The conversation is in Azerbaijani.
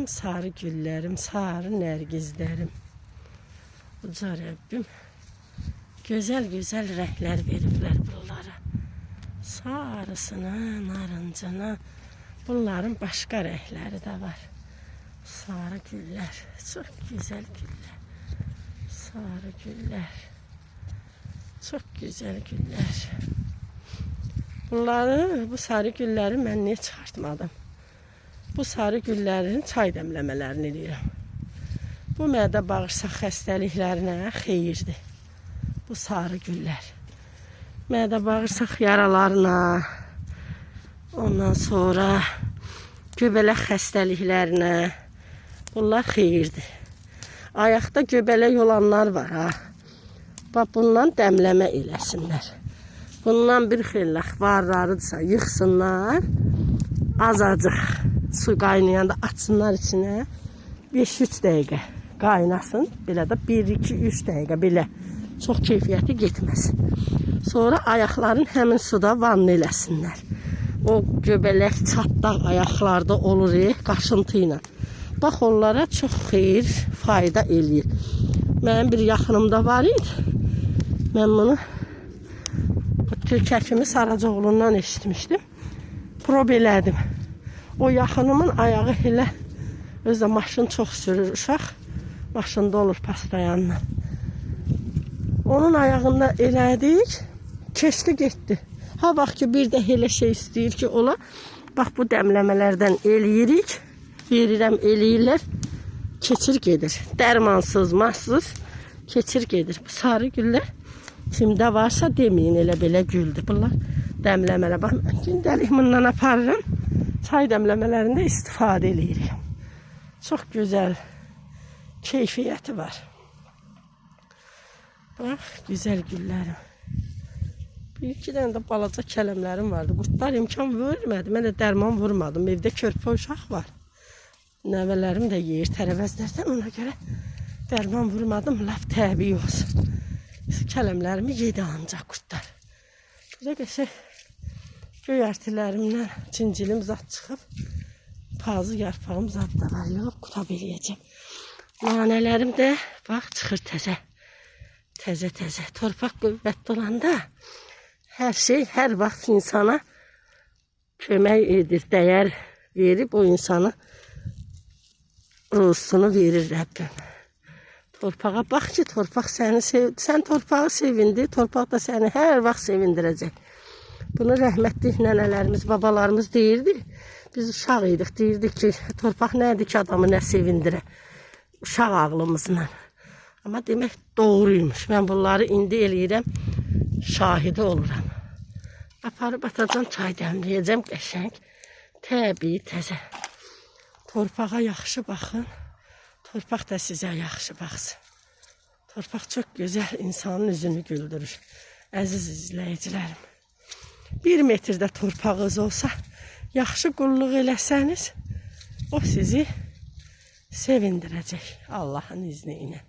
Mənim sarı güllərim, sarı nərgizlərim. Uca Rəbbim gözəl-gözəl rənglər veriblər bunlara. Sarısına, narıncına, bunların başqa rəngləri də var. Sarı güllər, çox gözəl güllər. Sarı güllər, çox gözəl güllər. Bunları, bu sarı gülləri mən niyə çıxartmadım? Bu sarı güllərin çay dəmləmələrini eləyirəm. Bu mədə bağırsaq xəstəliklərinə xeyirdir. Bu sarı güllər. Mədə bağırsaq yaralarına, ondan sonra göbələk xəstəliklərinə bunlar xeyirdir. Ayaqda göbələk olanlar var ha. Bax bundan dəmləmə eləsinlər. Bundan bir xeyli varlarıdırsa yıxsınlar. Azacıq su qaynayanda açsınlar içine. 5-3 dəqiqə qaynasın. Belə də 1-2-3 dəqiqə belə. Çox keyfiyyəti getməz. Sonra ayaqların həmin suda vanna eləsinlər. O göbələk çatlaq ayaqlarda olur qaşıntı ilə. Bax onlara çox xeyir, fayda eləyir. Mənim bir yaxınımda var idi. Mən bunu Türkəkimi Saracoğlu'ndan eşitmişdim. Prob elədim. O yaxınımın ayağı elə, özdə maşın çox sürür uşaq. Maşında olur pastayanla. Onun ayağında elədik, keçdi getdi. Ha bax ki bir də elə şey istəyir ki ola. Bax bu dəmləmələrdən eləyirik. Verirəm eləyirlər. Keçir gedir. Dərmansız, massız keçir gedir. Bu sarı güllər kimdə varsa deməyin elə belə güldür. Bunlar dəmləmələr. Bax mən gündəlik bundan aparıram. Çay dəmləmələrində istifadə eləyirik. Çox gözəl keyfiyyəti var. Bax, gözəl güllərim. Bir-iki dənə də balaca kələmlərim vardı. Qurtlar imkan vermədi. Mən də dərman vurmadım. Evdə körpə uşaq var. Nəvələrim də yeyir tərəvəzlərdən. Ona görə dərman vurmadım. Laf təbii olsun. Kələmlərimi yedi ancaq qurtlar. Burada qəşək göyərtilərimdən cincilim zat çıxıb. Pazı yarpağım zat da var. Yox, qutab eləyəcəm. Nanələrim də bax çıxır təzə. Təzə. Torpaq qüvvətli olanda hər şey hər vaxt insana kömək edir, dəyər verib o insanı ruzusunu verir Rəbbim. Torpağa bax ki, torpaq səni sevdi. Sən torpağı sevindi, torpaq da səni hər vaxt sevindirəcək. Bunu rəhmətli nənələrimiz, babalarımız deyirdi. Biz uşaq idik, deyirdik ki, torpaq nədir ki, adamı nə sevindirə? Uşaq ağlımızla. Amma demək doğruymuş. Mən bunları indi eləyirəm, şahidi oluram. Aparıb atacam, çay dəmləyəcəm, qəşəng, təbii, təzə. Torpağa yaxşı baxın. Torpaq da sizə yaxşı baxsın. Torpaq çox gözəl insanın üzünü güldürür. Əziz izləyicilərim. 1 metrdə torpağınız olsa, yaxşı qulluq eləsəniz, o sizi sevindirəcək Allahın izni ilə.